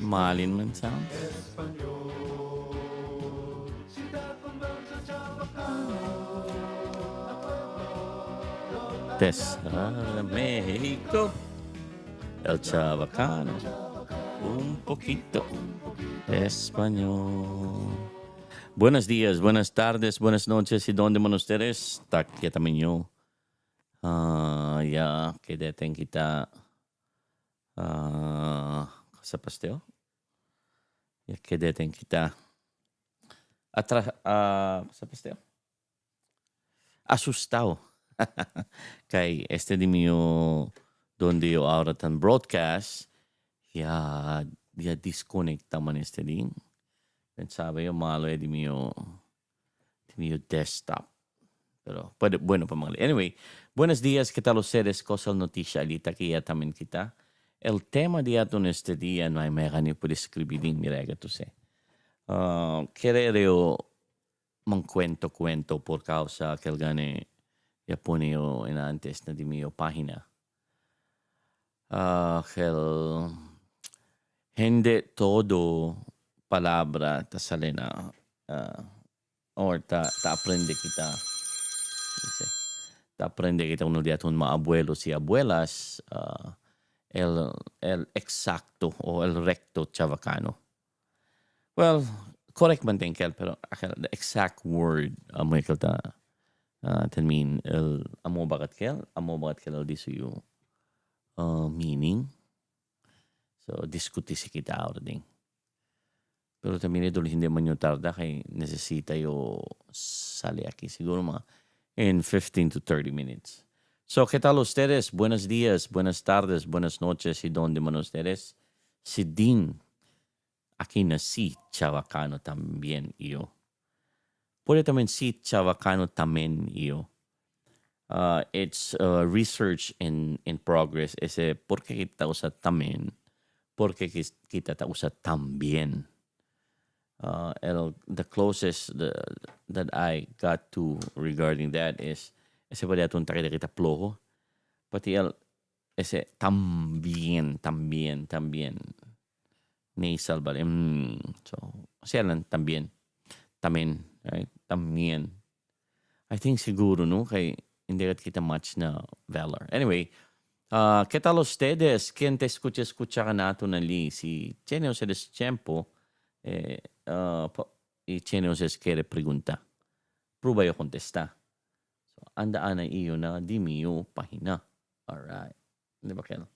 Malin man sounds. Tessa, Mexico, el chabacano, un poquito español. Buenos días, buenas tardes, buenas noches y donde man ustedes, takya tamin nyo. Ya, kedeten kita sa pasteo. Ya, kedeten kita sa pasteo. Asustado. Kay este di mio donde yo ahora tan broadcast, ya disconnecta man este din. Pensaba yo malo di mio desktop. Pero bueno pa mga. Anyway, buenos días, ¿qué tal ustedes? Cosa noticia alita que ya también kita. El tema de ato este día no hay mekani por escribir din mirega to se. Querereo mangkwento por causa que el gane ya pone yo en antes na di mio página. Hindi todo palabra ta salena or ta aprende kita. Ta aprende kita uno di aton mga abuelos y abuelas el exacto o el recto chavacano. Well, correct man tingkel pero the exact word mo ikel ta mean el amo bagat kel di suyo meaning. So diskuti si kita ording. Pero también ito hindi man yung tarda kay necesita yo sali aquí siguro mga in 15 to 30 minutes. So, ¿qué tal ustedes? Buenos días, buenas tardes, buenas noches y donde man ustedes. Si din aquí na si chavacano también yo. Puede también si chavacano también yo. It's research in progress. Ese, ¿por qué kita usa también? ¿Por qué kita usa también? The closest that I got to regarding that is ese pa diatong kita ploho. Pati ese también. Nasal ba? So, siya lang también. Tamen, right? También. I think siguro, no? Kay hindi kita much na valor. Anyway, ¿qué tal ustedes? ¿Quién te escucha ka nato na li? Si tiene ustedes tiempo, y tiene ustedes quiere pregunta. Prueba yo contesta. So, andaan na iyo na di miyo pahina. Alright. Di ba kaya?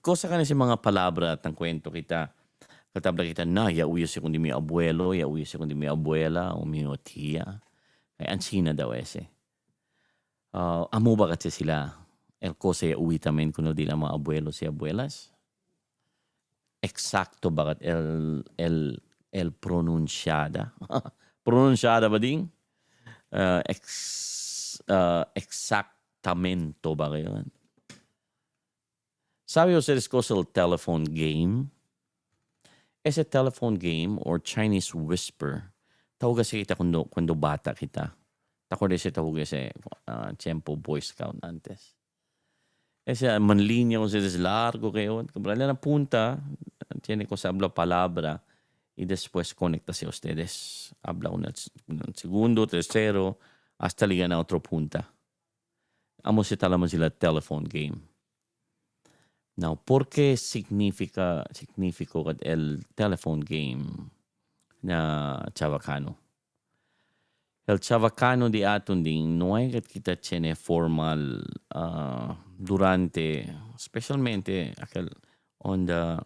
Kosa ka na si mga palabra at ang kwento kita. Katabla kita na, yauyo si kundi mi abuelo, yauyo si kundi mi abuela, o mi tia. Ay, ansina daw ese. Amo ba kasi sila? El cosa yauwi tamen kuno di lang mga abuelos y abuelas? Exacto bagat el pronunciada. Pronunciada ba ding? Exactamento ba kayo? Sabi ustedes cosa el telephone game? Ese telephone game or Chinese whisper, tawag kasi kita kundo bata kita. Tako rin siya tawag kasi tiempo Boy Scout antes. Ese manlinya ustedes largo kayo. Kabrala na punta, tiene ko sa habla palabra y después conecta si ustedes. Habla un segundo, tercero, hasta ligan a otro punta. Amo si talaman sila telephone game. Now, ¿por qué significa el telephone game na chavacano? El chavacano di aton ding no hay kita tiene formal durante, especialmente aquel on the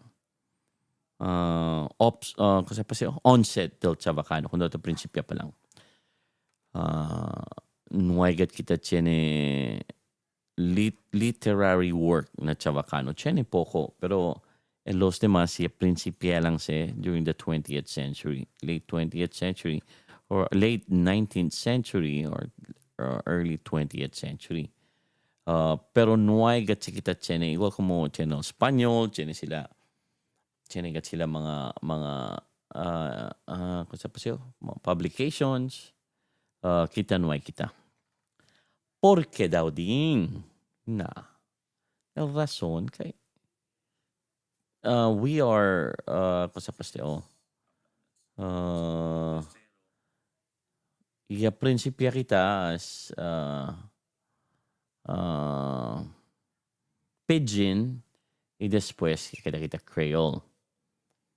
onset del chavacano, cuando ito prinsipya pa lang. No hay kita tiene literary work na chavacano. Tiene poco, pero en los demás siya prinsipya lang siya during the 20th century, late 20th century, or late 19th century, or early 20th century. Pero no hay kita tiene, igual como tiene Espanyol, tiene sila mga publications, kita no hay kita. Porque daw ding na el rason kay we are cosa pasteo. Ya prinsipya kita as pidgin y después kita kita Creole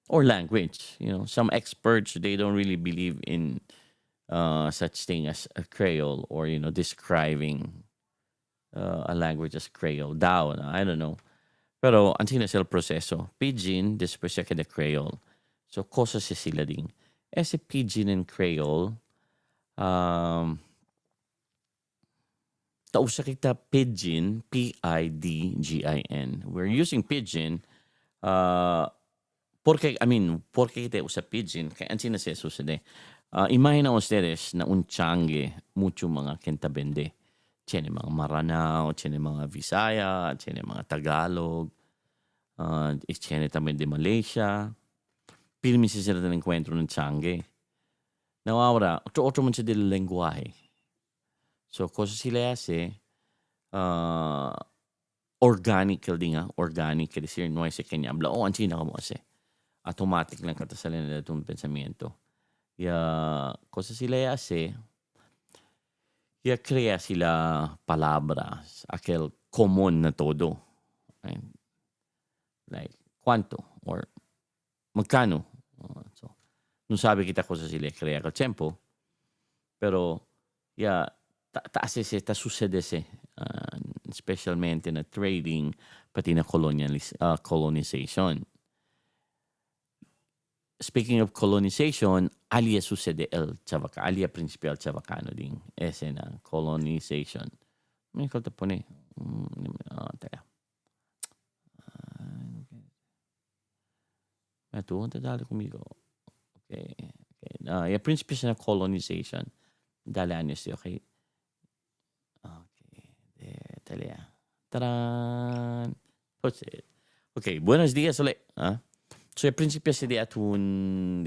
or language. You know, some experts they don't really believe in such thing as a Creole or describing a language as Creole. Daw, I don't know. Pero ang sila proseso, pidgin después siya kita Creole. So kosa si sila ding. Si pidgin and Creole, tausa kita pidgin, P-I-D-G-I-N. We're using pidgin porque kita usa pidgin, kaya ansin na siya sucede. Imagina ustedes na un changue, mucho mga kentabende. Tiene mga Maranao, tiene mga Visaya, tiene mga Tagalog, tiene también de Malaysia. Pirmi si sila ng encuentro ng changue. Now ahora, otro man siya del lenguaje. So, cosa sila hace, organic organic, es decir, no es que habla, ang China como hace. Automatic lang katasalin nila itong pensamiento. Cosa sila hace, crea sila palabras, aquel common na todo. Right? Like, cuánto, or magkano. So, nung sabi kita cosa sila crea kal tiempo, pero, taas ta sucedese, especialmente na trading, pati na colonization. Speaking of colonization, alia sucede alia principio el chavacano ding, ese na colonization. May kalta po ni. Teka. Ito, tadali kumigo. Okay. Principio siya na colonization. Dali anis yun, okay. Talia. Taran. What's it? Okay, buenos días ulit. So, yung prinsipyo si di atun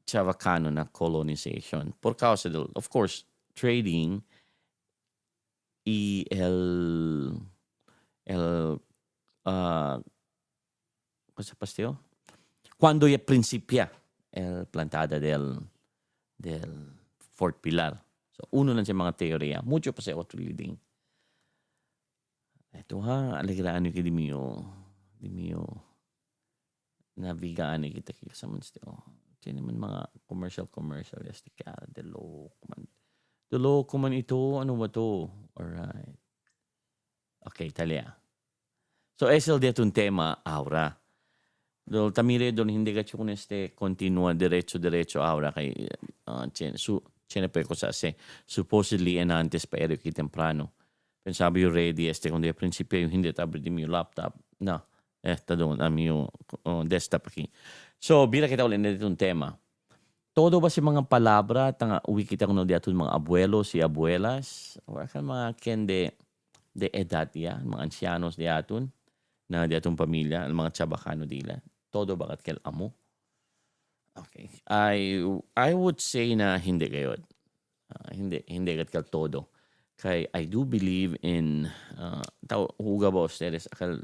chavacano na colonization. Por causa del, of course, trading y cosa pasteo? Cuando ya principia el plantada del Fort Pilar. So, uno lang sa mga teorya. Mucho pa sa otro leading. Ito aligraan nyo di mio navigaan kita sa mansteo. Tiyan naman mga commercial. Yes, Delo kuman ito. Ano ba to? Alright. Okay, talia. So, esel dito un tema, aura. Dol tamire don hindi ka chukun continua derecho aura kay tiene pe cosa se supposedly en antes pa ero ki temprano. Pensaba yo ready kundi a principio yung hindi tabri di mio laptop. No, doon ang mio desktop aquí. So, bila kita ulit nito un tema. Todo ba si mga palabra tanga uwi kita kuno di atun mga abuelos y abuelas o kan mga kende de edad ya, mga ancianos di atun na di atun pamilya, ang mga chabacano dila. Todo bakat kel amo. Okay. I would say na hindi gayod. Hindi kat todo. Kay I do believe in huga ba ustedes akal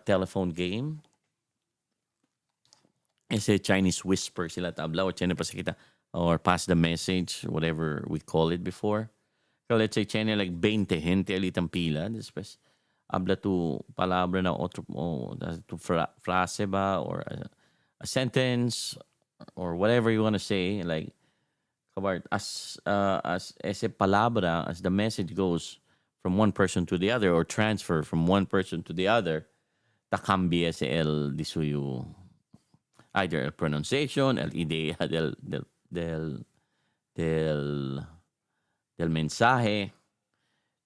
telephone game. Ese Chinese whisper sila tabla o chene pa sa kita or pass the message, whatever we call it before. So let's say chene like 20 gente alitang pila. Después habla tu palabra na otro tu frase ba or a sentence or whatever you want to say, like as ese palabra, as the message goes from one person to the other or transfer from one person to the other, cambia ese el disuyo either el pronunciation, el idea del mensaje.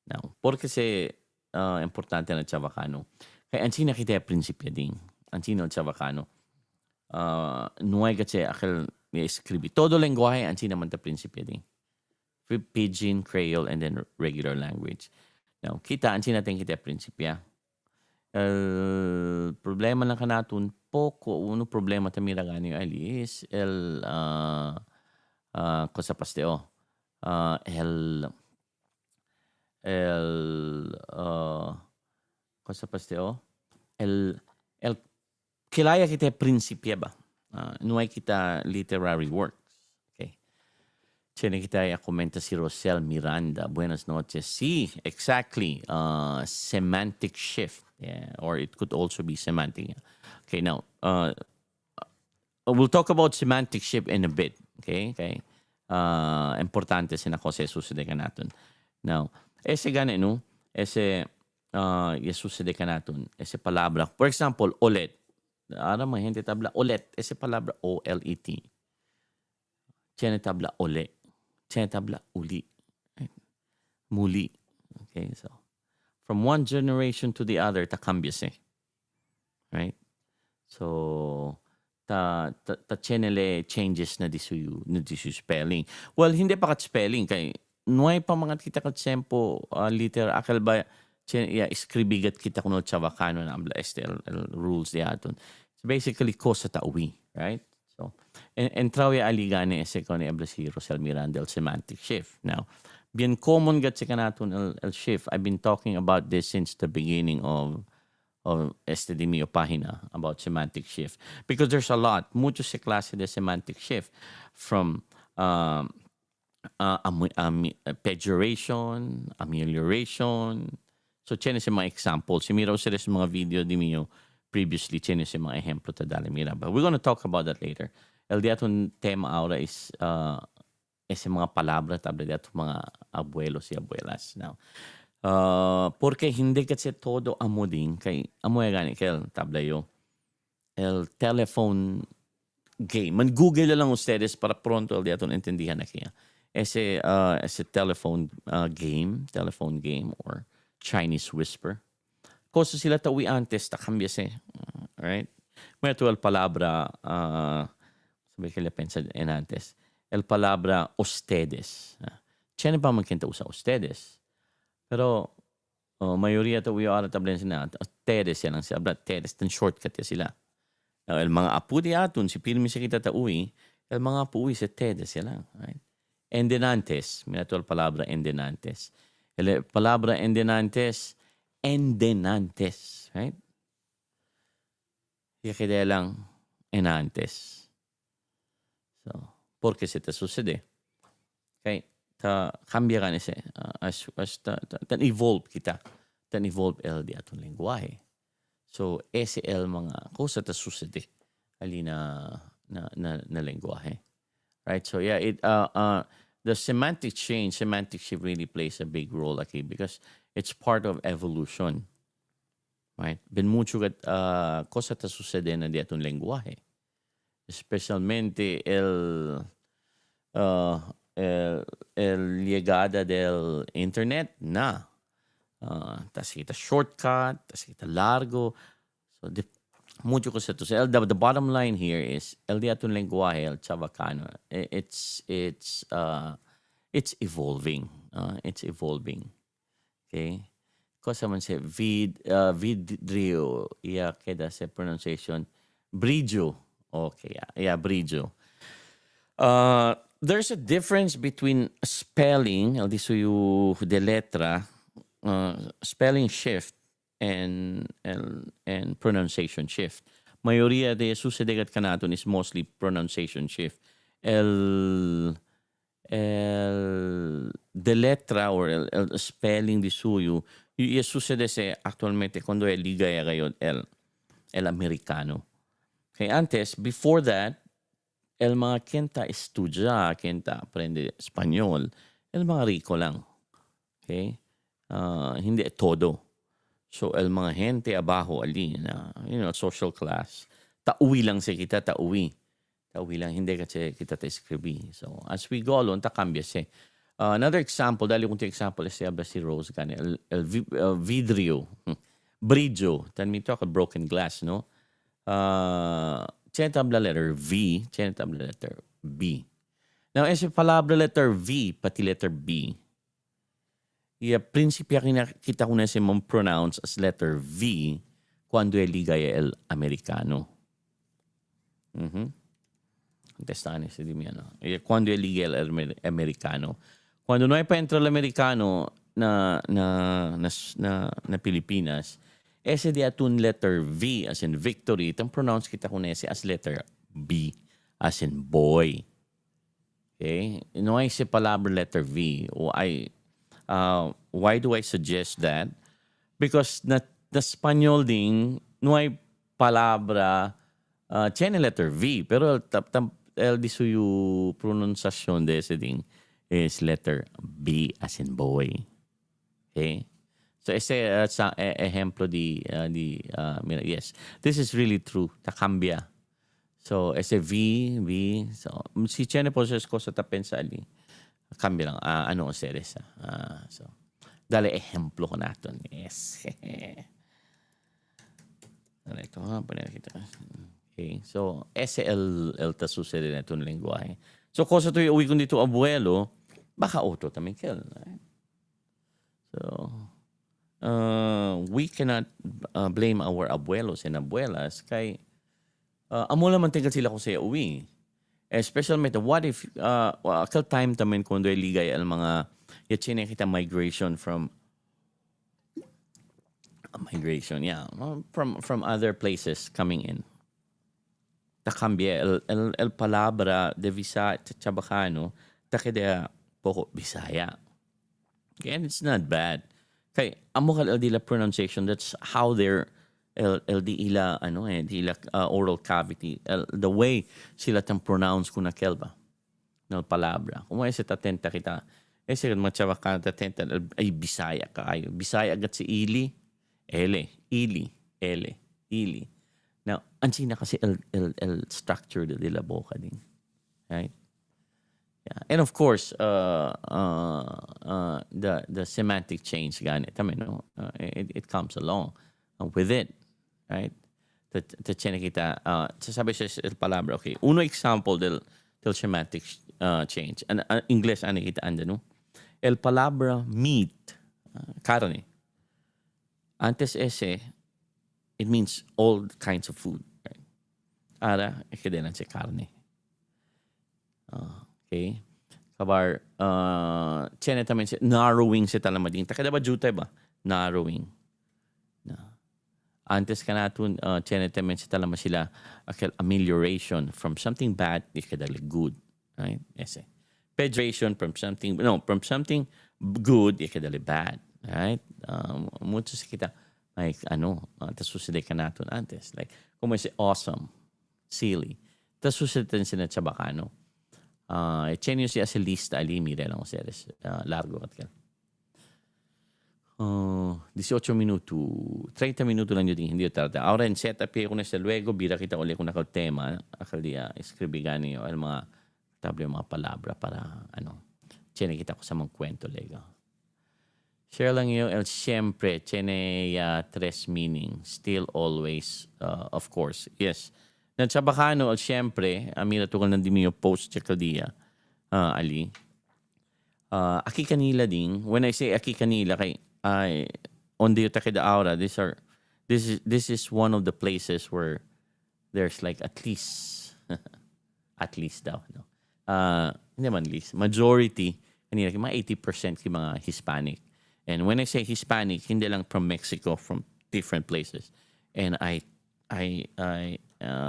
Now, porque se importante na chavacano. Kaya ansin nakita yung prinsipyo din. Ansin ang chavacano. Nuay kasi akal escribir. Todo lenguaje ansin naman ta prinsipyo din. Pidgin, Creole, and then regular language. Now, kita ansin natin kita prinsipya. Problema lang kanatun uno problema tamira gani ali is cosa pasteo. el cosa pasteo? El kilaya kita prinsipya ba? Nuay kita literary works. Okay. Tiene kita ya komenta si Rosel Miranda. Buenas noches. Sí, exactly. Semantic shift. Yeah, or it could also be semantic. Okay, now, we'll talk about semantic shift in a bit. Okay, okay. Importante sinako sa susunod ka natin. Now, ese gane, no? Ese, susunod ka natin. Ese palabra. For example, ulit. Ahora mga gente tabla ulit. Ese palabra O-L-E-T. Tiene tabla ule. Tiene tabla uli. Right? Muli. Okay, so from one generation to the other, takambyase. Right? So, chenele changes na disu spelling. Well, hindi pa kat spelling. Kay, nuay pa mga kita kat sempo, liter, akal ba, iskribigat kita kuno chavacano na abla el rules di aton. So basically, kosa tauwi, right? So, and trawe aligane ese ko ni abla si Rosel Miranda, el semantic shift. Now, bien common gat si kanaton el shift. I've been talking about this since the beginning of este de mio página about semantic shift. Because there's a lot. Mucho se klase de semantic shift. From pejoration, amelioration. So, tiene si mga examples. Si Mira sila sa mga video di mio previously, tiene si mga ejemplo ta dali Mira. But we're gonna talk about that later. El diaton tema ahora is ese mga palabra tabla diato mga abuelos y abuelas. Now, porque hindi kasi todo amo din kay amo gani kay tabla yo el telephone game. Man Google lang ustedes para pronto el diaton entendihan na kaya. Ese telephone game or Chinese whisper. Cosa sila tawi antes ta cambiase. Right? May el palabra sabi que le pensa en antes. El palabra ustedes. Tiene pa man kinta usa ustedes. Pero mayoría tawi ara tablen sina ustedes yan ang sila. Ustedes tan shortcut ya sila. El mga apu di atun si pirmi sa kita taui, el mga apu uwi sa ustedes yan lang. Right? Endenantes. Mira to el palabra endenantes. El palabra endenantes, right? Y kaya lang enantes. So, porque se te sucede. Okay? Cambia kan ese. Tan evolve kita. Tan evolve el di atong lengguahe. So, ese el mga cosa ta sucede. Ali na lengguahe. Right? So, yeah, the semantic shift really plays a big role aquí because it's part of evolution. Right? Ben mucho cosa ta sucede na di atong lengguahe. Especialmente el llegada del internet na. Tas kita shortcut, tas kita largo. So, mucho cosa to say. The bottom line here is el di atong lengguahe, el chavacano, it's evolving. It's evolving. Okay? Cosa man say vidrio, yeah, keda sa pronunciation, bridyo. Okay, yeah, bridyo. There's a difference between spelling, el disuyo de letra, spelling shift and pronunciation shift. Mayoría de sucedegat kanaton is mostly pronunciation shift. De letra or el spelling di suyo, y sucede actualmente cuando ligaya ngayon el americano. Okay, antes, before that, el mga kenta estudia, kenta aprende Espanyol, el mga rico lang. Okay? Hindi todo. So, el mga gente abajo ali na, social class, tauwi lang si kita, tauwi. Tauwi lang, hindi kasi kita ta-escribi. So, as we go along, takambya siya. Another example, dahil kung example, is si Rose gani, el vidrio, bridyo, then we talk of broken glass, no? Tiene tabla letter V, tiene tabla letter B. Now, ese palabra letter V, pati letter B, prinsipya kita ko na si mong pronounce as letter V cuando ligaya el americano. Testahan ese di mi ano. Cuando ligaya el americano. Cuando no hay pa Central-Americano na Pilipinas, ese di atun letter V as in victory, itang pronounce kita kung ese as letter B as in boy. Okay? No hay se palabra letter V. Why do I suggest that? Because na Spanyol ding no hay palabra tiene letter V, pero el di suyo pronunciación de ese ding is letter B as in boy. Okay? So ese ejemplo mira, yes, this is really true. Cambia. So ese V, so si tiene po cosa ta pensali, cambia lang. Ano series. So dale ejemplo ko natin. Yes. Ito poner kita. Okay. So ese el ta sucede na itong lengguwahe. So cosa to uwi ko dito abuelo, baka otro también kel. Right? So we cannot blame our abuelos and abuelas kay amo naman tinggal sila kung sa uwi. Especially what if akal time tamen kundo ligay al mga yachine kita migration from from other places coming in. Cambia el palabra de Chabacano takeda poco Bisaya. And it's not bad. Kay amo kal el dila pronunciation, that's how their el di ila oral cavity, the way sila tang pronounce kuna kelba ng palabra. Kung ese tatenta kita, ese Chabacano tatenta ay Bisaya kayo. Bisaya agad si ili Now, ansina kasi el structure de la boca din. Right? Yeah. And of course, the semantic change ganit. It comes along with it. Right? Tiene kita, sasabi siya el palabra, okay. Uno example del semantic change. English, ano kita anda, no? El palabra meat, carne. Antes ese, it means all kinds of food. Right? Ara, ikadelan si carne. Okay? Kabar, tiene también si narrowing si talamading. Takada ba jutay ba? Narrowing. Antes ka natun, tiene también si talama sila amelioration from something bad, ikadali good. Right? Ese. Pejoration from something good, ikadali bad. Right? Muchos kita like tasusuday ka natin antes, like como si awesome, silly, tasusuday sila Chabacano. Chenyo siya sa lista ali mire lang series largo kat kel. 18 minuto, 30 minuto lang yun, hindi tarda. Ahora en setup ko na sa luego, bira kita uli kung nakaw tema, akal dia escribigani o mga table mga palabra para chenyo kita ko sa mga kwento lega. Share lang yun, siyempre, tiene tres meaning. Still, always, of course. Yes. Sa Chabacano, siyempre, mira tukal ng dimi yung post check dia, Ali. Aki kanila ding, when I say aki kanila, kay, on the Takeda Aura, this is one of the places where there's like at least daw, no? Hindi man least, majority, kanila, mga 80% kay mga Hispanic. And when I say Hispanic, hindi lang from Mexico, from different places. And I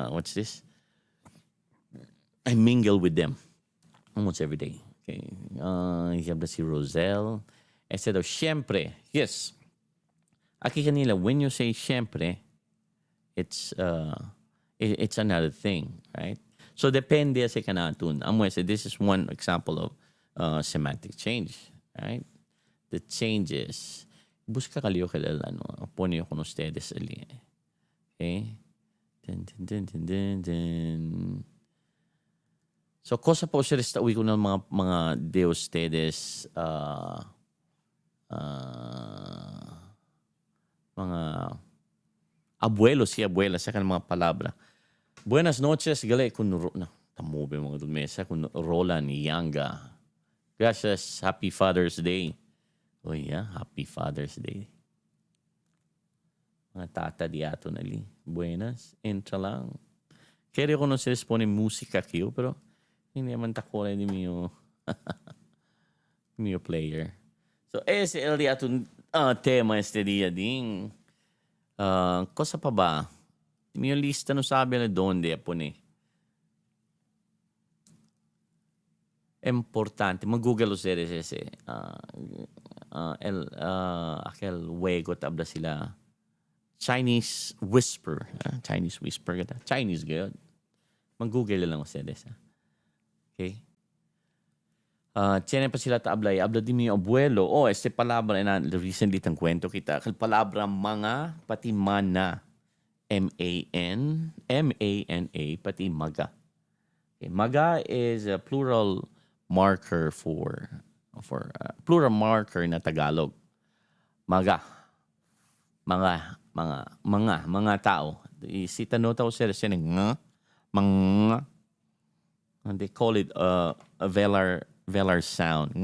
what's this? I mingle with them almost every day. Okay. You have si Roselle. I said, siyempre. Yes. Aki kanila, when you say siyempre, it's another thing, right? So depende sa kanatun. Amo say this is one example of semantic change, right? The changes. Busca kaliyo kalal ponyo con ustedes ali. Okay? So cosa po siya uwi ko ng mga de ustedes mga abuelos y abuelas sa kanang mga palabra. Buenas noches, gale kun na tamobe mga mesa kun Roland Yanga. Gracias, happy Father's Day. Oh yeah, happy Father's Day. Mga tata diato na li. Buenas, entra lang. Kaya ko no sila spone musika kiyo, pero hindi naman takore di miyo. New player. So, ese el día atun tema este día ding. Cosa pa ba? Yung lista no sabi na donde po ni. Importante. Mag-google ustedes ese. Aquel juego tabla sila. Chinese Whisper. Chinese Whisper. Chinese good. Mag-google lang ustedes. Okay? Tiene pa sila tablay. Habla din mi abuelo. Este palabra na recently tang kwento kita. Kal palabra mga pati mana. M-A-N-A, pati maga. Okay. Maga is a plural marker for plural marker na Tagalog. Maga. Mga tao. Si tanong tao sila siya ng mga. They call it a velar sound.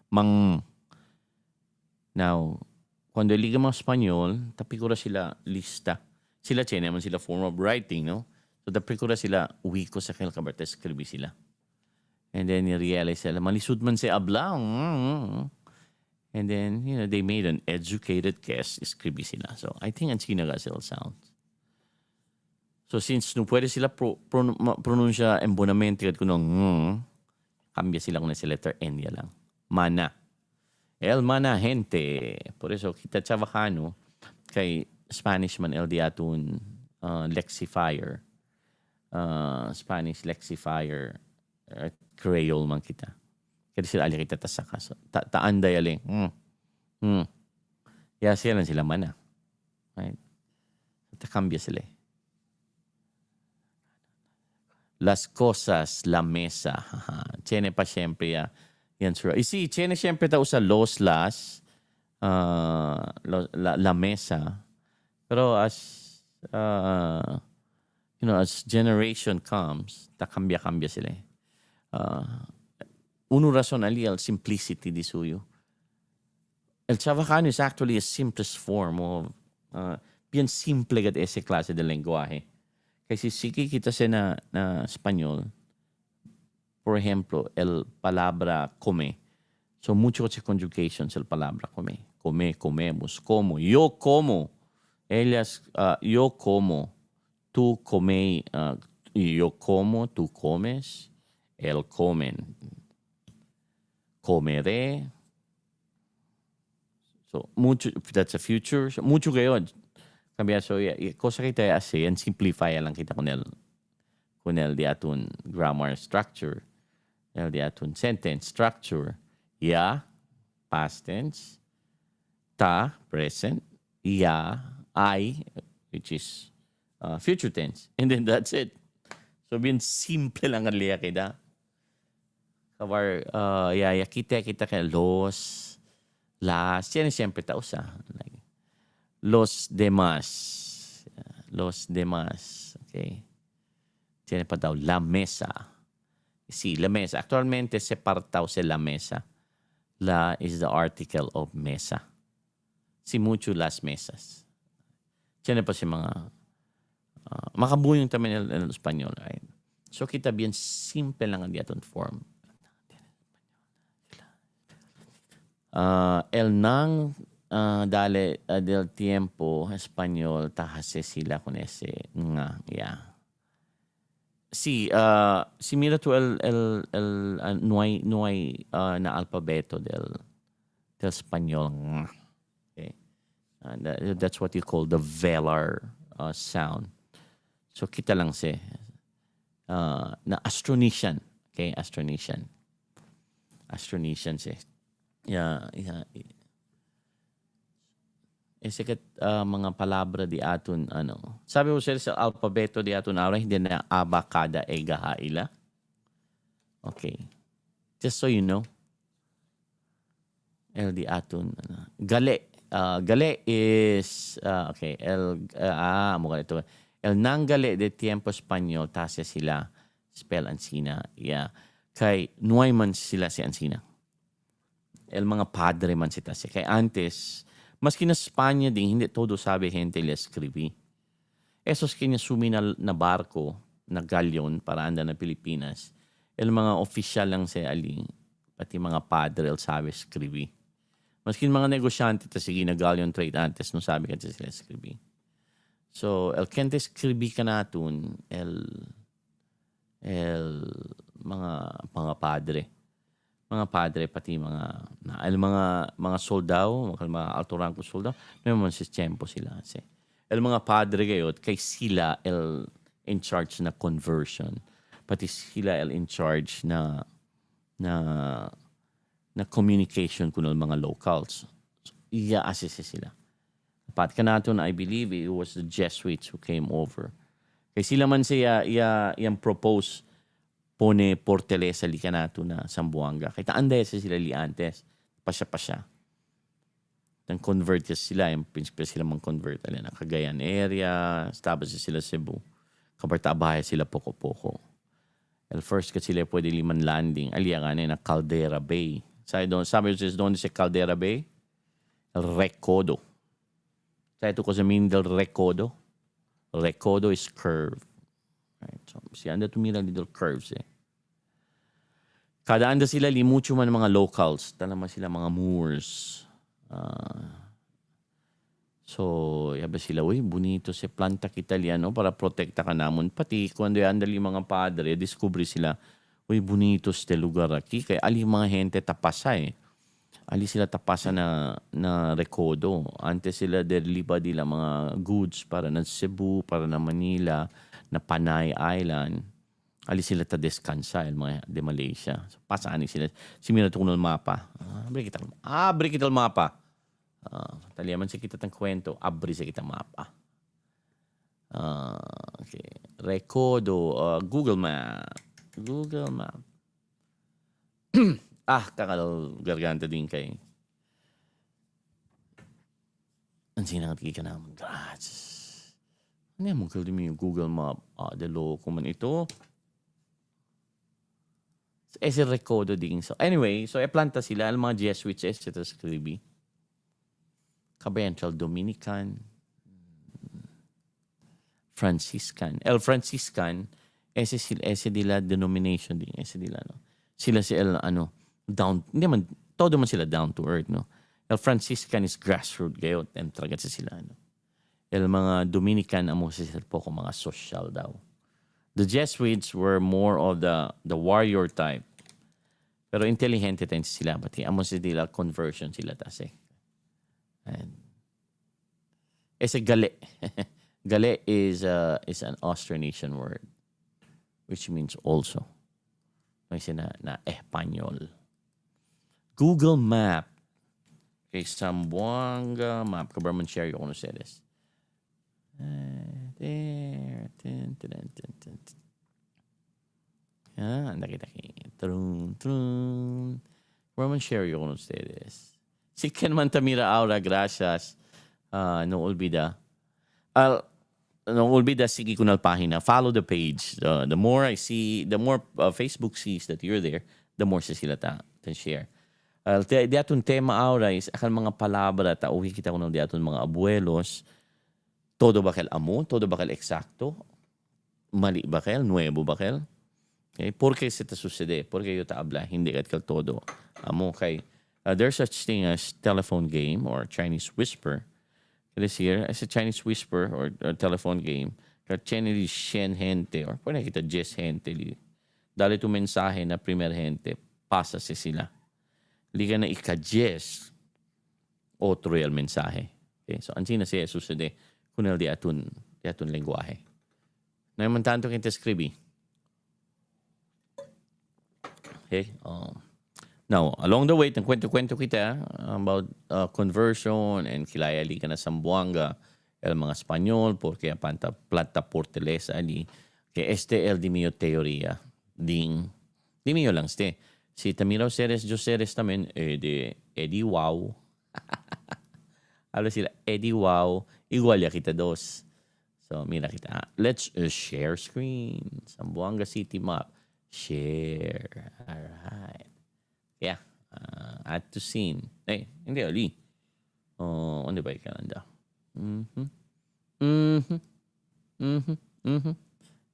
Mang. Now, cuando liga mga Espanyol, tapikura sila lista. Sila tiene naman sila form of writing, no? So, tapikura sila wiko sa kilkabarte, skribi sila. And then, you-realize sila, malisud man si abla. And then, they made an educated guess, skribi sila. So, I think ang sinagasel sounds. So, since no pwede sila pronuncia embonamente at kunong cambia sila kung nasa letter N lang. Mana. El mana gente. Por eso, kita Chavacano, kay Spanish man el diatun lexifier. Spanish lexifier. Creole man kita. Kaya sila ali kita Si Acaso. Taanday aling. Kaya sila sila mana. Right? Takambia sila. Las cosas, la mesa. Tiene pa siyempre yan sura. Isi, tiene siyempre tao sa los las, la mesa. Pero as generation comes, takambia-kambia sila. Uno razón ali al simplicity di suyo. El Chavacano is actually a simplest form of bien simple gat ese klase de lenguaje. Kasi sige kita siya na Espanyol, por ejemplo, el palabra come. So, mucho sa conjugations el palabra come. Come, comemos, como. Yo como. Ellas, yo como. Tú come. Yo como, tú comes. Él comen. Comeré. So, mucho, that's a future. So, mucho gayon. Kaya so, cosa kita asi, and simplify lang kita kun el di atun grammar structure, el di atun sentence structure. Ya, past tense. Ta, present. Ya, I, which is future tense. And then that's it. So, bien simple lang ang liya kita. Kabar, kita kay los, las, yan siyempre tao sa. Like, los demás. Okay. Tiene pa daw la mesa. Sí, la mesa. Actualmente separado sa la mesa. La is the article of mesa. Si mucho las mesas. Tiene pa si mga makabuyong tamen en Espanyol. Right? So kita bien simple lang ang diaton form. El nang dale del tiempo español tahase sila con ese nga ya. Sí, si mira tú no hay na alfabeto del español. Okay. That's what you call the velar sound. So kita lang si na Austronesian. Okay, Austronesian si. Yeah. Sikat mga palabra di aton sabi ko sa alpabeto di aton ara hindi na abakada gahaila. Okay. Just so you know. El di aton gale. Gale is okay, mukha ito. El nanggale de tiempo Espanyol tasya sila spell ansina. Yeah. Kay nuay man sila si ansina. El mga padre man si tasya. Kay antes maski na Espanya din, hindi todo sabi gente le escribí. Esos kinasumi na barko, na galyon para anda na Pilipinas. El mga official lang sa ali, pati mga padre, el sabe escribir. Maski mga negosyante, ta sige, nagalyon trade antes, no sabi ka sila escribir. So, el kente escribir ka natin, mga padre. Mga padre, pati mga soldado, mga alto rango soldado, may mga sistempo sila. El mga padre gayot, kay sila in charge na conversion. Pati sila in charge na communication kuno mga locals. So, iya-assist sila. Pat kanaton, I believe it was the Jesuits who came over. Kaya sila man siya yang propose pone portelesa li kanato na Sambuanga. Kaya taanday sila li antes. Pasya. Nang convert sila, yung prinsipyo sila mang-convert. Alin, ang Cagayan area, establish sila Cebu. Kabartabaya sila poko-poko. First kasi sila pwede liman landing. Aliyangan na Caldera Bay. Sabi doon sa Caldera Bay, El Recodo. Sa ito ko sa mean del Recodo. Recodo is curve. Right, so, siya anda tumira little curves Kada anda sila limucho man mga locals. Talaman sila mga Moors. So, yaba sila, uy, bonito si planta kitaliano para protekta ka namon. Pati, kuando andali mga padre, discovery sila, uy, bonito este lugar aquí. Kaya ali mga gente tapasa Ali sila tapasa na Recodo. Antes sila derliba dila mga goods para na Cebu, para na Manila, na Panay Island. Ali sila ta descansa, mga de Malaysia. So, pasaan sila. Simira ito kuno mapa. Break it mapa. Taliaman sa kita tang kwento, abri sa kita mapa. Okay. Recodo, Google Map. Kakal garganta din kay. Ang sinangati ka naman. Ano yung mungkil din yung Google Map? Dalo ko man ito. Ese Recodo din. So anyway, so planta sila, ang mga Jesuits, ito sa Caribe. Cabental Dominican, Franciscan. El Franciscan, ese dila denomination din, ese dila no. Sila down, hindi man todo man sila down to earth no. El Franciscan is grassroots gayot, entragat sa sila no. El mga Dominican amo sila po mga social daw. The Jesuits were more of the warrior type. Pero intelligente din sila pati amo sila conversion sila tase. And it's a gale. Gale is an Austronesian word, which means also. May na Espanyol. Google Map. Okay, Zamboanga Map. Kabarman share yung kuno series. There. Nakita Trun. Kabarman share yung kuno series. Si Ken Mantamira Aura, gracias. No olvida. No olvida, sige ko na pahina. Follow the page. The more I see, the more Facebook sees that you're there, the more sila ta share. Diatun tema Aura is akal mga palabra ta uwi kita ko ng diatun mga abuelos. Todo ba kel amo? Todo ba kel eksakto? Mali ba kel? Nuevo ba kel? Okay? Por qué se te sucede? Por qué yo ta habla? Hindi kat kel todo. Amo kay there's such thing as telephone game or Chinese whisper. This here, as a Chinese whisper or telephone game. Chinese shen gente or pwede kita just gente. Dali tu mensahe na primer gente, pasa si sila. Liga na ika-just otro el mensahe. Okay? So, ansin na siya sucede kunel di atun lengguahe. Na yung tanto kinta scribi. Okay? Now, along the way, kwento-kwento kita about conversion and kilayali ka na Sambuanga, el mga Espanyol, porque plata portelesa ali, que el di mio teoria, di mio lang ste. Si tamiraw seres, jo seres tamen, edi wow. Alo sila, edi wow, igual ya kita dos. So, mira kita. Let's share screen. Sambuanga City Map. Share. Alright. Yeah. Add to scene. Hindi ali. Ano ba yung kalanda?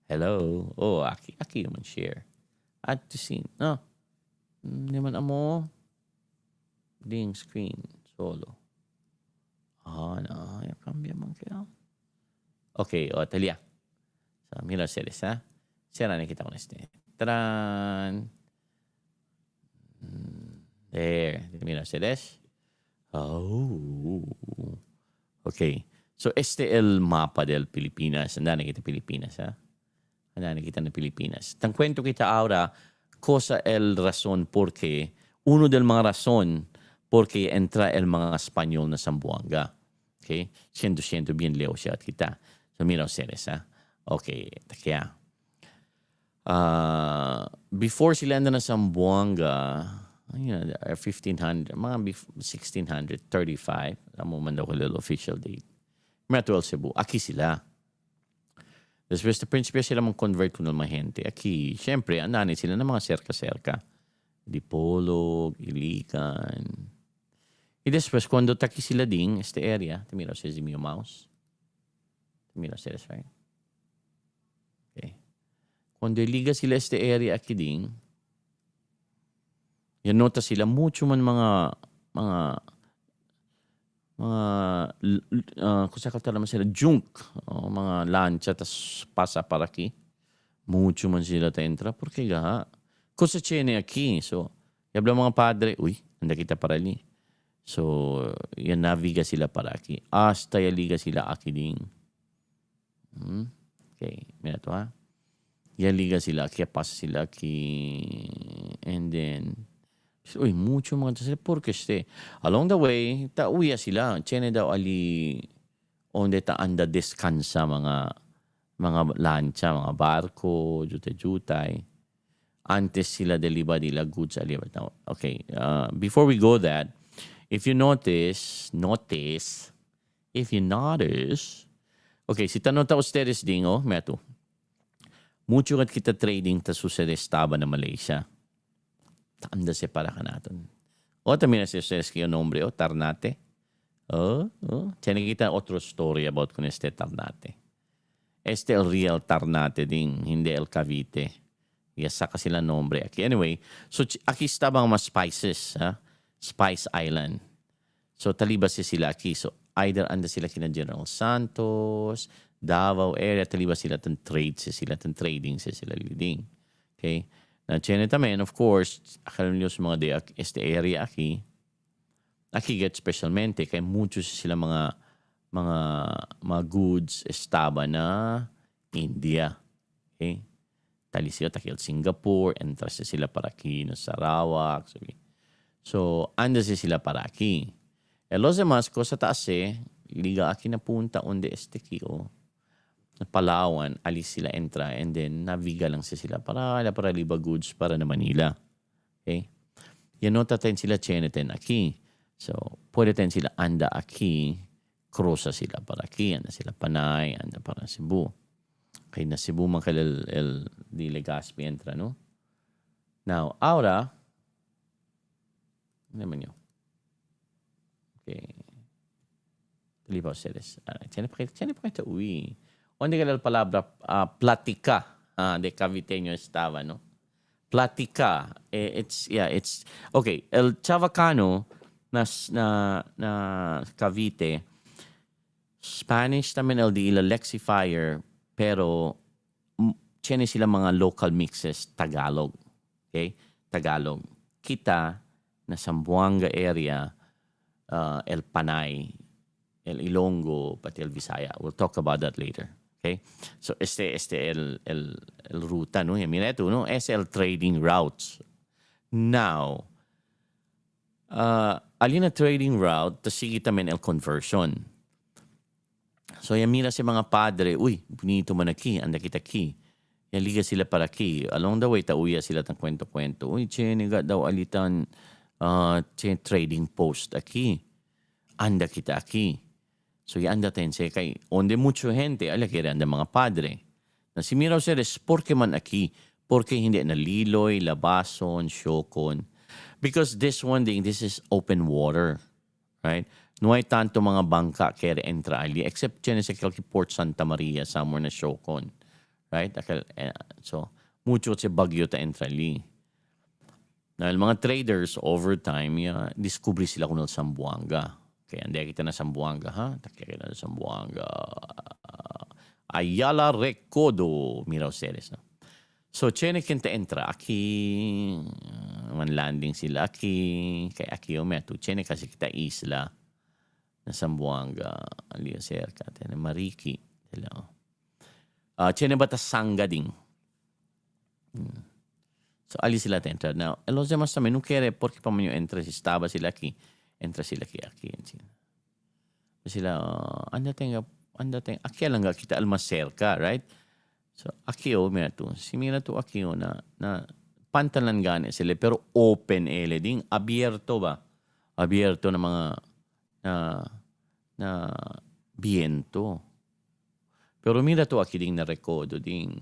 Hello. Aki naman share. Add to scene. Hindi man amo. Ding screen. Solo. Ya cambiamos kaya. Okay, talia. So, mira series, ha? Sira nakita ko na este. Taran! There. Mira series. Oh. Okay. So, este el mapa del Pilipinas. Anda nakita Pilipinas, ha? Anda nakita na Pilipinas. Tan kwento kita ahora, cosa el razón porque, uno del mga razón porque entra el mga Espanyol na Zamboanga. Okay? Siendo bien leo siya at kita. So, mira series, ha? Okay, kaya. Before sila anda na Zamboanga, 1500, mga 1635, alam mo man daw ko little official date. Metro Cebu, aki sila. Después de prinsipyo sila mong convert ko ng mga gente. Aki, syempre, andanit sila ng mga serka-serka. Dipolog, Ilican. Y después, cuando taki sila ding, este area, tamira sa Zimio Mouse. Tamira sa right? Okay. Cuando iliga sila este area aki ding, yan nota sila mucho man kung sa naman sila junk, mga lancha tas pasa para aquí. Mucho man sila ta entra porque ga cosa tiene aquí. So, yabla mga padre, anda kita para ali. So, yan naviga sila para aquí. Hasta yaliga sila aki ding. Okay, mira to ha. Yaliga sila aquí, pasa sila aquí. And then, mucho mga sila. Porque along the way, uya sila. Tiene daw ali onde ta anda descansa mga lancha, mga barko, jutay. Antes sila deliver nila goods ali. Okay, before we go that, if you notice, okay, si tanong ta ustedes ding, meto. Mucho kat kita trading ta sucede estaba na Malaysia. Anda separa ka natin. También es que yung nombre, Tarnate. Tiene kita otro story about con este Tarnate. Este el real Tarnate ding, hindi el Cavite. Saka sila nombre aquí. Anyway, so aquí estabang mga spices, Spice Island. So talibas sila aquí. So either anda sila kina General Santos, Davao area, talibas sila tan trade sila, tan trading sila leading. Okay? Na tiene también, of course, alam niyo sa mga de este area aquí get specialmente kay muchos sila mga goods estaba na India. Okay? Tali sila takil Singapore, entras sila para aquí no Sarawak. So, anda sila para aquí. Los demás, cosa taas liga aquí na punta onde este kio. Palawan, alis sila entra, and then naviga lang sila para liba goods para na Manila. Okay? Yan nota tayo sila cheneten aquí. So, pwede tayo sila anda aquí, cruza sila para aquí, anda sila Panay, anda para Cebu. Okay, na Cebu man el di Legazpi entra, no? Now, ahora, ano naman yun? Okay. Libaw series. Tiene pa kita, Onde que la palabra platica de caviteño estaba, no? Platica. It's okay. El chavacano na Cavite, Spanish naman el di lexifier, pero tiene sila mga local mixes Tagalog. Okay? Tagalog. Kita na Zamboanga area, el Panay, el Ilonggo, pati el Visaya. We'll talk about that later. Okay? So, el ruta, no? Mira ito, no? Es el trading routes. Now, alin na trading route, tas sige tamen el conversion. So, mira si mga padre, bonito man aquí, anda kita aquí. Yan liga sila para aquí. Along the way, tauya sila ng kwento-kwento. Cheniga daw alitan trading post aquí. Anda kita aquí. So, anda tense kay onde mucho gente, kaya anda mga padre. Na si Miraw Ceres, porke man aquí? Porke hindi na Liloy, Labason, Siocon? Because this is open water. Right? No hay tanto mga bangka kaya entra ali, except dyan sa Port Santa Maria, somewhere na Siocon. Right? So, mucho sa Bagyo ta entra ali. Dahil mga traders, over time, discovery sila kung ng Sambuanga. Kaya hindi kita na Sambuanga, ha? Takya kita na Sambuanga. Ayala Recodo, mira ustedes, no? So, tiene que entra. Aquí, man landing sila. Aquí, kay aquí o meto. Tiene kasi kita isla na Sambuanga. Aliyo cerca. Tiene Mariki. Tiene Batasanga ding. So, ali sila entra. Now, los demás también no quiere porque pa man yung entra. Si estaba sila aquí, entra sila aquí. Sila, anda tenga, aquí lang kita almas cerca, right? So, aquí mira to. Si mira to aquí na pantalan gani sila, pero open ding, abierto ba? Abierto na mga, na viento. Pero mira to aquí ding na rekodo ding.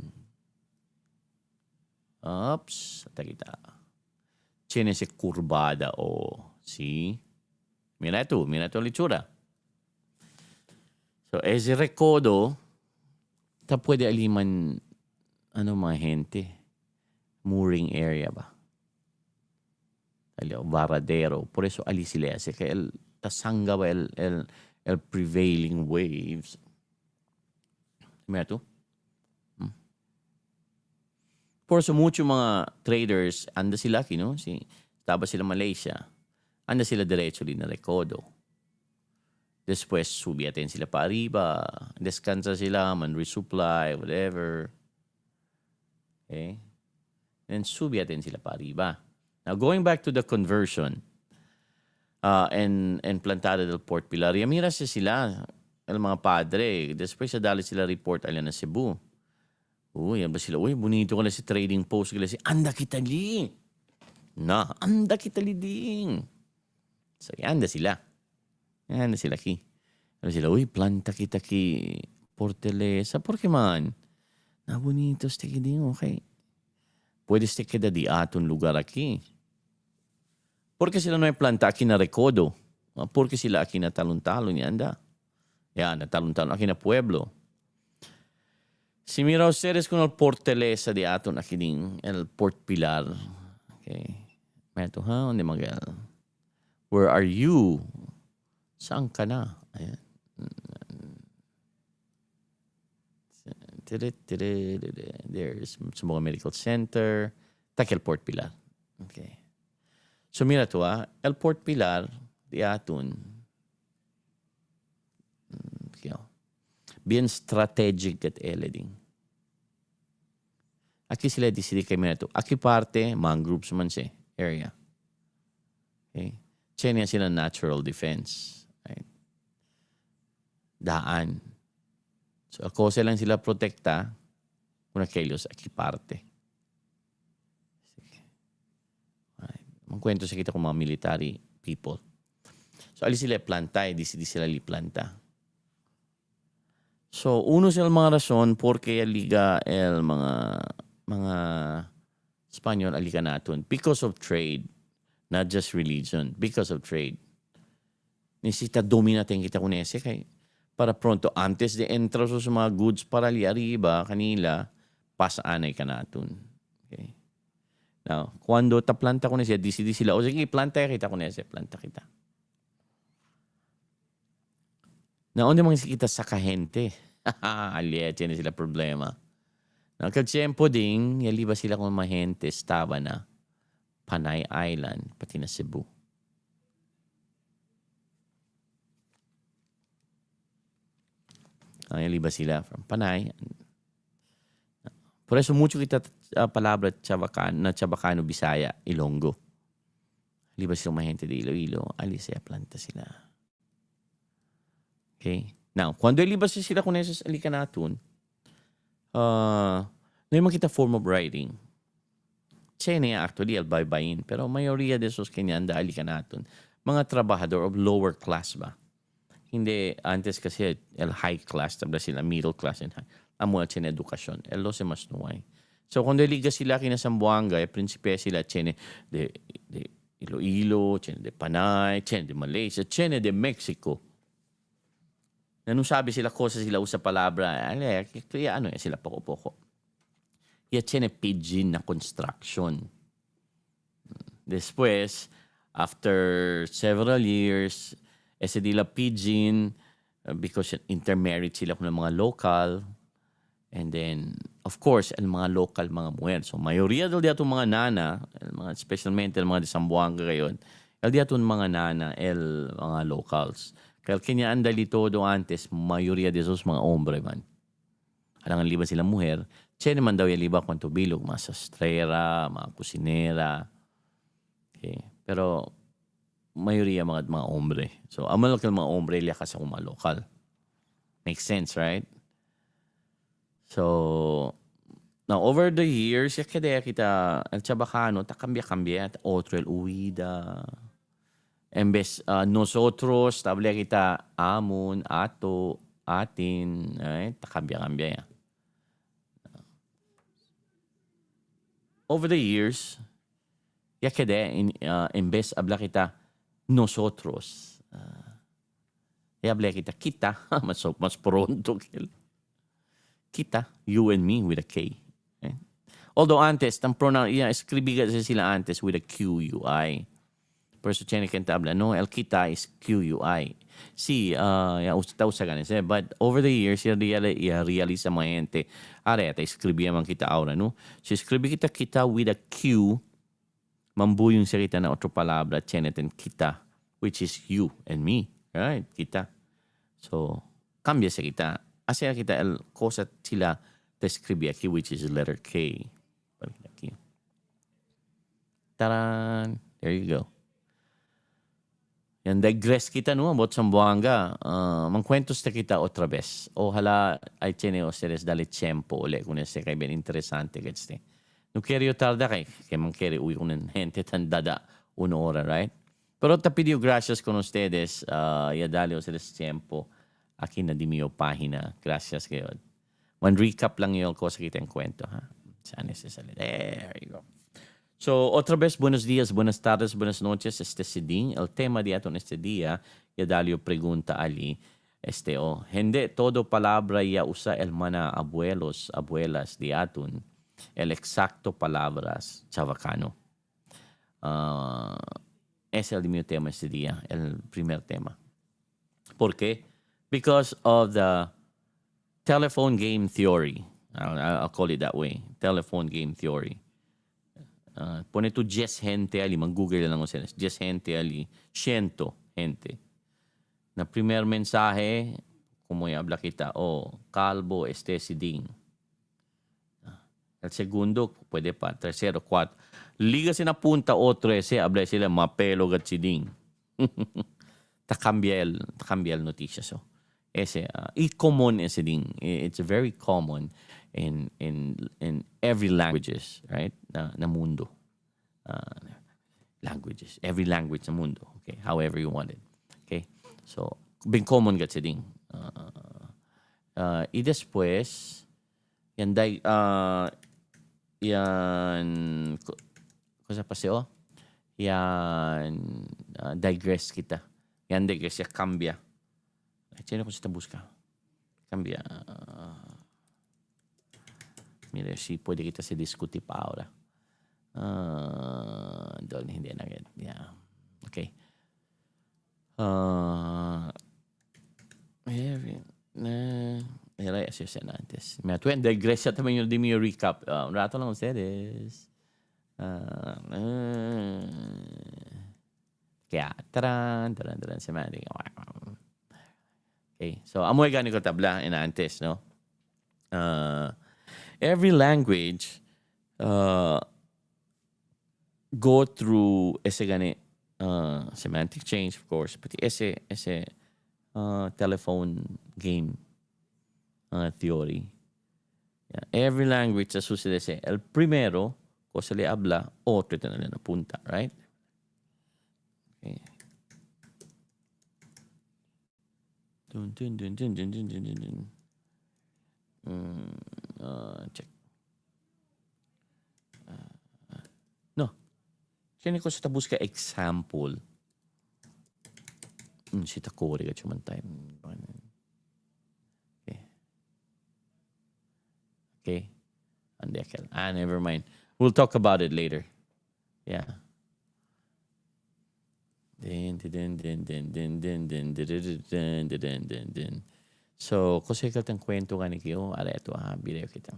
Oops, kita. Tiene si curvada si. Mira to litsura. So, ese recodo, pwede aliman, mga gente, mooring area ba? Varadero. Por eso ali sila. Kaya tasanga ba el prevailing waves. Mira to? Por so mucho mga traders, anda sila aquí, no? Estaba sila Malaysia. Anda sila diretso din na Recodo. Después, subiatin sila pa arriba. Descansa sila, man resupply, whatever. Okay? Then, subiatin sila pa arriba. Now, going back to the conversion and Plantada del Port Pilar, mira sila, el mga padre. Después, dali sila report alyan na Cebu. Yan ba sila? Bonito ko na si trading post. Anda kita li. Anda kita li ding. So, anda sila. Anda sila ki. Ano sila? Planta kita ki Portelesa. ¿Por qué man? Bonito stiki ding. Okay. Pwede stiki da di aton lugar aquí. Porque sila no ay planta aquí na Recodo. Porque sila aquí na talon-talon. Anda. Yan, na talon-talon. Aquí na pueblo. Si mira ustedes con el Portelesa de aton aquí din, el Port Pilar. Okay. Meto, ha? Onde magal? Where are you? Saan ka na? Ayan. There's Sumbuanga Medical Center. El Port Pilar. Okay. So mira to, el Port Pilar de aton. Bien strategic at eleding. Aquí sila disidi kay minato. Aquí parte, mangroves man siya, area. Okay? Siya sila natural defense. Right? Daan. So, ako lang sila protekta kung nakilos, aquí parte. Right. Magkwento sa kita kung mga military people. So, ali sila planta, disidi sila liplanta. So, uno sila mga rason porque liga el mga Espanyol alika natin because of trade, not just religion, because of trade. Necesita dominatin kita kung ese kay para pronto antes de entrar sa mga goods para li arriba kanila pasaanay ka natin. Okay. Now, cuando ta planta ko ese, decide sila o sige planta kita kung ese, planta kita. Na onde mga kita sa kahente. Alia, tiyan sila problema. Nagkatsyempo ding, yaliba sila kung mahente, estaba na Panay Island, pati na Cebu. Yaliba sila from Panay. Por eso mucho kita palabra Chabacano, Bisaya, Ilonggo. Yaliba sila mahente de Iloilo, alisaya planta sila. Okay? Now, cuando ilibas sila kung nasa alika natin, naman kita form of writing. Siya niya actually albaybayin, pero mayoría de esos kenyanda alika natin, mga trabahador of lower class ba? Hindi, antes kasi el high class, tabla sila middle class and high. Amo at siya edukasyon. El se mas nuway. So, cuando iliga sila kinasambuanga, prinsipe sila siya de Iloilo, siya de Panay, siya de Malaysia, siya de Mexico. Nung sabi sila kosa sila usa palabra, kaya sila poko-poko. Yan siya pidgin na construction. Después, after several years, ese di la pidgin, because intermarried sila ng mga local. And then, of course, el mga local mga mujer. So, mayoría del dito mga nana, el mga, especialmente el mga de Zamboanga ngayon, el dito mga nana, el mga locals. Kaya kanya andali todo antes, mayoría de esos mga hombre man. Alangan liba sila mujer, tiyan naman daw yung liba kwanto bilog, mga sastrera, mga kusinera. Okay. Pero, mayoría mga hombre. So, ang mga hombre, liya kasi mga local. Makes sense, right? So, now over the years, ya kaya kita, el chabacano, ta cambia, otro el huida. En vez, nosotros, tabla kita, amun, ato, atin, right? Ta cambia ya. Over the years, ya kaya, en vez, habla kita, nosotros. Ya habla kita, mas pronto, kita, you and me with a K. Okay? Although antes, ang pronoun, escribiga sila antes with a Q-U-I. Pero sa China kanta habla, no, el kita is Q-U-I. Sí, usa ganas. But over the years, realiza mga gente, ata escribía man kita ahora, no? Si escribí kita with a Q, mambuyong sa kita na otro palabra, cheneten kita, which is you and me. Right? Kita. So, cambia sa kita. Así kita el cosa sila te escribí aquí, which is letter K. Aquí. Taran! There you go. Yan, digress kita no, about Zamboanga. Mangkwentos na kita otra vez. Ojalá ay tiene ustedes dale tiempo ule kung ese kay bien interesante kasi. No quiero tarda kay man quiere uy kung gente tan dada 1 hora, right? Pero te pido gracias con ustedes. Ya dale ustedes tiempo. Aquí na di mio página. Gracias kayo. One recap lang yung cosa kita yung kwento, ha? Saan ese sali? There you go. So, otra vez, buenos días, buenas tardes, buenas noches. Si Ding. El tema de aton este día, ya dalio pregunta ali, hindi todo palabra ya usa el mana abuelos, abuelas de aton, el exacto palabras chavacano. Ese es el mi tema este día, el primer tema. ¿Por qué? Because of the telephone game theory. I'll call it that way. Telephone game theory. Pone tu 10 gente ali, mag-google lang ako sila. 10 gente ali, 100 gente. Na primer mensaje, como habla kita, calvo, si Ding. El segundo, pwede pa, tercero, 4. Liga si na punta o 13, habla sila, mapelo gat si Ding. Cambia el noticia. So, ese, common ese Ding. It's very common in every languages, right? Na mundo. Languages. Every language na mundo. Okay? However you want it. Okay? So, being common gat si Ding. Y después, yan, cosa paseo? Yan, digress kita. Yan digress, ya cambia. Sino kung sita busca? Cambia. Mira, si pwede kita se discutir pa ahora. Doon, hindi na agad. Yeah. Okay. Era así antes. Me atuen digress ya también yung di mi recap. Un rato lang ustedes. Kaya, taran, semana. Okay, so amoy gani ko tabla in antes, no? Every language go through ese gani semantic change, of course, but ese telephone game theory. Yeah. Every language sa sucede ese. El primero, cosa le habla, otro te na punta, right? Okay. Check. No. Kaya ko sa busca example. Si Takori ka chuman time. Okay. Okay. Never mind. We'll talk about it later. Yeah. So, kasi katang kwento nga ni Kyo, areto ha, video kita.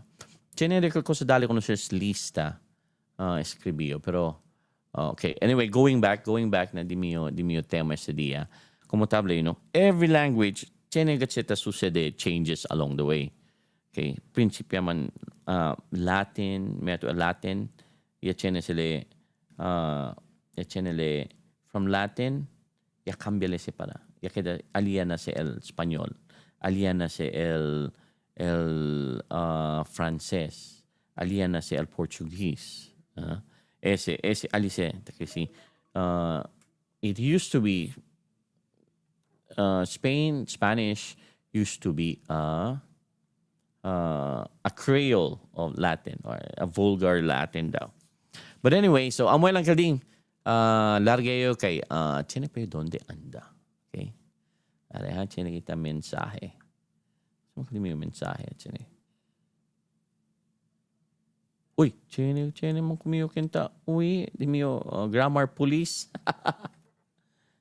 General ko sa dali ko no sa lista, escribio, pero, okay. Anyway, going back na di mio tema sa dia, komotable, every language, general gacheta sucede changes along the way. Okay, principia man, Latin, meto Latin, ya chene sile, from Latin, ya cambia le separa. Ya queda aliena se el español, aliena se el francés, aliena se el portugués. Ese alice, kasi it used to be Spanish used to be a Creole of Latin or a vulgar Latin daw. But anyway, so amoy lang kalding largayo kay tiene pa donde anda. Okay? Areha tiene kita mensahe. So kalding yung mensahe tiene. Uy, tiene mo kumiyo kinta. Uy, di mo grammar police.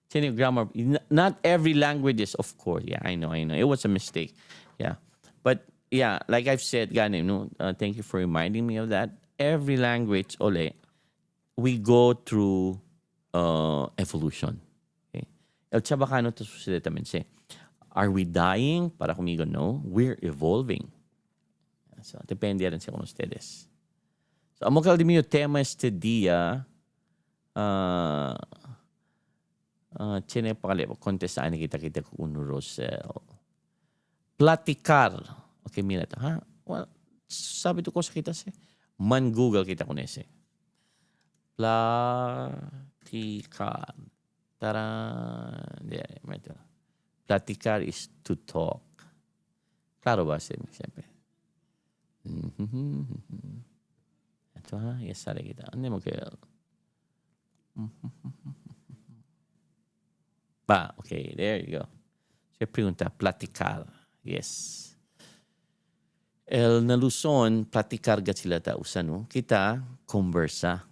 Tiene grammar. Not every language is, of course. Yeah, I know. It was a mistake. Yeah. But yeah, like I've said, Ganem, thank you for reminding me of that. Every language, we go through evolution. Okay? El Chabacano to sucede también say, are we dying? Para conmigo, no. We're evolving. So, depende rin sa ustedes. So, amo kal di mi tema este dia, tiene pakali, contestaan kita ko uno Rosel. Platicar. Okay, mira ito. Ha? Well, sabi to ko sa kita si. Man Google kita ko nese. Platicar. Tara. Yeah, ito. Platicar is to talk. Klaro ba siyempre? Ito ha. Yes, sari kita. Ano mo kayo? Ba, okay. There you go. Siya pregunta, platicar. Yes. El na Luzon, platicar gat sila ta usano. Kita, conversa.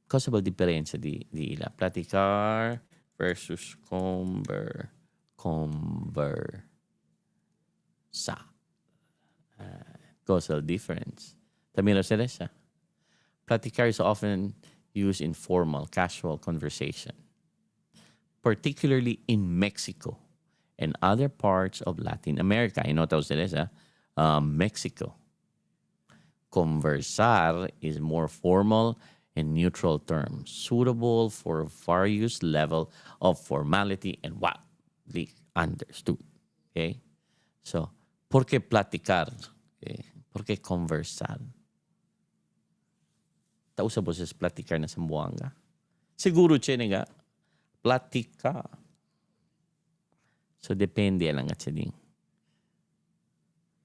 Cosa ba diferensya di ila? Platicar versus conversa. Causal difference. Tamino Celeste. Platicar is often used in formal, casual conversation, particularly in Mexico and other parts of Latin America. I know Celeste, Mexico. Conversar is more formal and neutral term, suitable for various level of formality and widely understood. Okay? So, ¿por qué platicar? Okay? ¿Por qué conversar? Tausa boses platicar na sa Buanga? Siguro siya nga, platica. So, depende lang at siya.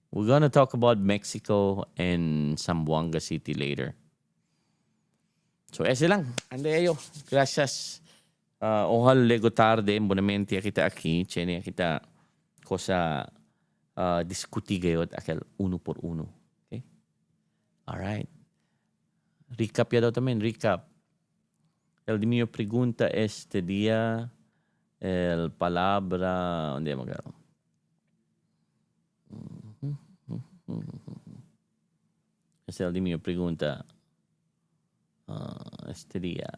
We're gonna talk about Mexico and Zamboanga City later. So, ese lang. Andayo. Gracias. Ohal lego tarde. Bonamente kita aquí. Chene kita cosa diskuti gayot akal uno por uno. Okay? Alright. Recap ya daw también. Recap. El de mi pregunta este día, el palabra, ¿dónde hemos quedado? Es el de mi pregunta este día.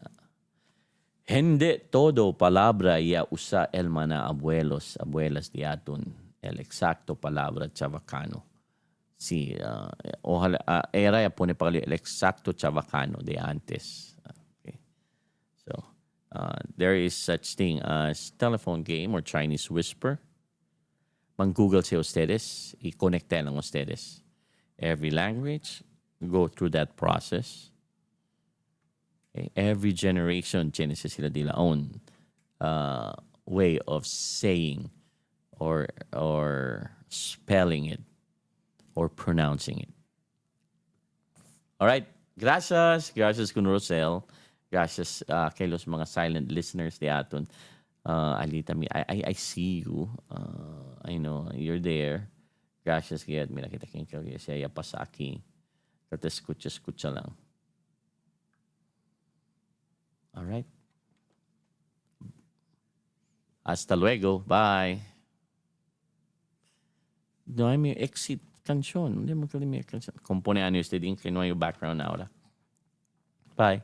Hindi todo palabra ya usa el mana abuelos, abuelas de atun. El exacto palabra chavacano. Sí, ojalá, era ya pone para el exacto chavacano de antes. Okay. So, there is such thing as telephone game or Chinese whisper. Mang-Google si ustedes, i-connecta lang ustedes. Every language, go through that process. Okay. Every generation, Genesis sila nila own way of saying or spelling it or pronouncing it. All right. Gracias. Gracias kun Rosel. Gracias kay los mga silent listeners di aton. Alita, I see you. I know you're there. Gracias kaya mira kita king kaya siya pa sa akin. Kata escucha lang. All right. Hasta luego. Bye. No hay mi exit canción. Hindi mo kali mi canción. Compone años de din que no hay background ahora. Bye.